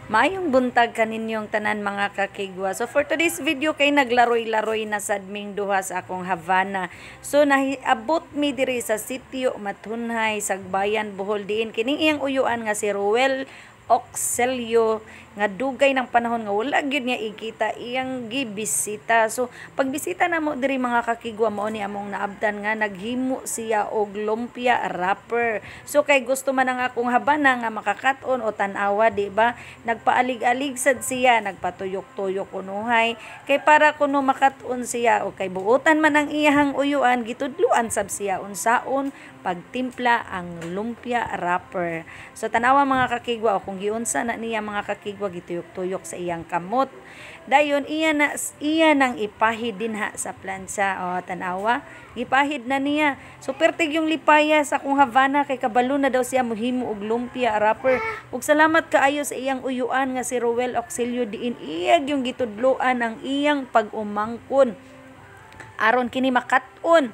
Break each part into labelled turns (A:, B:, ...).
A: Maayong buntag kaninyong tanan mga kakigwa. So for today's video kay naglaroy-laroy na sad ming duha sa akong Havana. So nahiabot mi diri sa sitio Matunhay, Sagbayan, Bohol diin kining iyang uyuan nga si Ruel Oxelio nga dugay ng panahon nga wala gyud niya ikita iyang gibisita. So pagbisita namo diri mga kakigwa mao ni among naabdan nga naghimo siya og lumpia wrapper. So kay gusto man ang akong Habana nga makakaton o tan-awa di ba? Nagpaalig-alig sad siya, nagpatuyok-tuyok kunuhay kay para kuno makaton siya o kay buotan man ang iyahang uyuan gitudluan sab siya unsaon pagtimpla ang lumpia wrapper. So tanawa mga kakigwa o kung giunsa na niya mga kakigwa gituyok-tuyok sa iyang kamot. Dayon iya nang ipahid dinha sa plansa. O tanawa, gipahid na niya. So pertig yung lipaya sa akong Havana kay kabalo na daw siya mohimo og lumpia wrapper. Ug salamat kaayo sa iyang uyuan nga si Ruel Oxelio diin iyag yung gitudloan ang iyang pag-umangkon aron kini makaton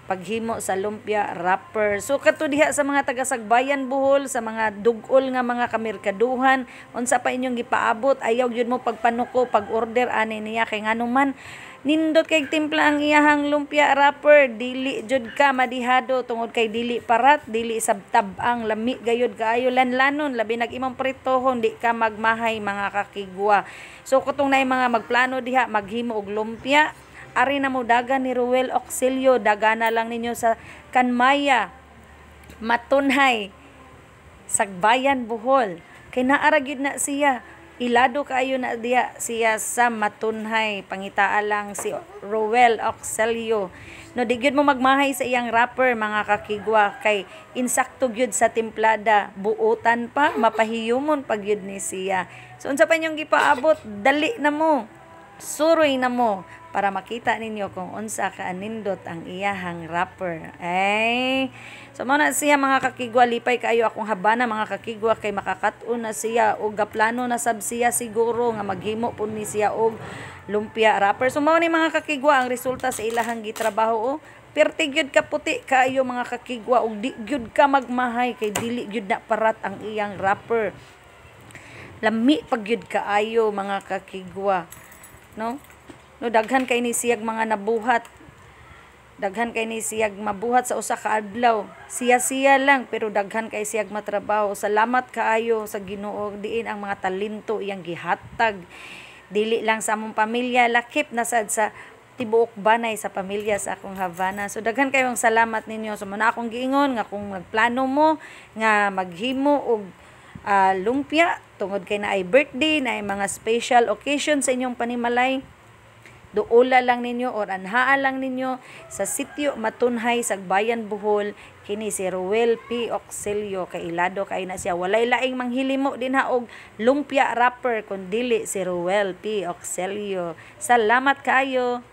A: paghimo sa lumpia wrapper. So kato diha sa mga taga Sagbayan Bohol, sa mga dugol nga mga kamerkaduhan, unsa pa inyong gipaabot, ayaw gyud mo pagpanuko, pag-order ani niya kay nganuman nindot kay timpla ang iyahang lumpia wrapper, dili jud ka madihado tungod kay dili parat, dili sabtab ang lami gayud kaayo lanlanon, labi nag imong pritohon di ka magmahay mga kakigwa. So kutong nay mga magplano diha maghimo og lumpia, ari na mo dagan ni Ruel Oxelio, dagana lang ninyo sa Kanmaya, Matunhay, Sagbayan, Bohol. Kay naara gyud na siya. Ilado kaayo na diya siya sa Matunhay. Pangitaa lang si Ruel Oxelio. No di gyud mo magmahay sa iyang wrapper mga kakigwa kay insakto gyud sa timplada, buotan pa, mapahiyumon pag gyud ni siya. So unsa pa inyong gipaabot, dali na mo. Suroy na mo para makita ninyo kung unsa kaanindot ang iyahang wrapper. Ay, so mao na siya mga kakigwa, lipay kaayo akong Habana mga kakigwa kay makakaton na siya og gaplano na sab siya siguro nga maghimo pud ni siya og lumpia wrapper. So mao ni mga kakigwa ang resulta sa ilahang gitrabaho. Perti gyud ka puti kaayo mga kakigwa ug di gyud ka magmahay kay dili gyud na parat ang iyang wrapper. Lami pag gyud kaayo mga kakigwa. No daghan kay ni siyag mga nabuhat, daghan kay ni siyag mabuhat sa usa ka adlaw, siya lang pero daghan kay siyag matrabaho. Salamat kaayo sa Ginoo diin ang mga talento iyang gihatag dili lang sa among pamilya, lakip na sad sa tibuok banay sa pamilya sa akong Havana. So daghan kayong salamat ninyo. So muna akong giingon nga kung nagplano mo nga maghimo og lumpia tungod kay na ay birthday, na ay mga special occasion sa inyong panimalay, duula lang ninyo or anhaa lang ninyo sa sitio Matunhay, Sagbayan, Bohol kini si Ruel P. Oxelio kay ilado kay na siya, walay laing manghilimo din ha og lumpia wrapper kun dili si Ruel P. Oxelio. Salamat kayo.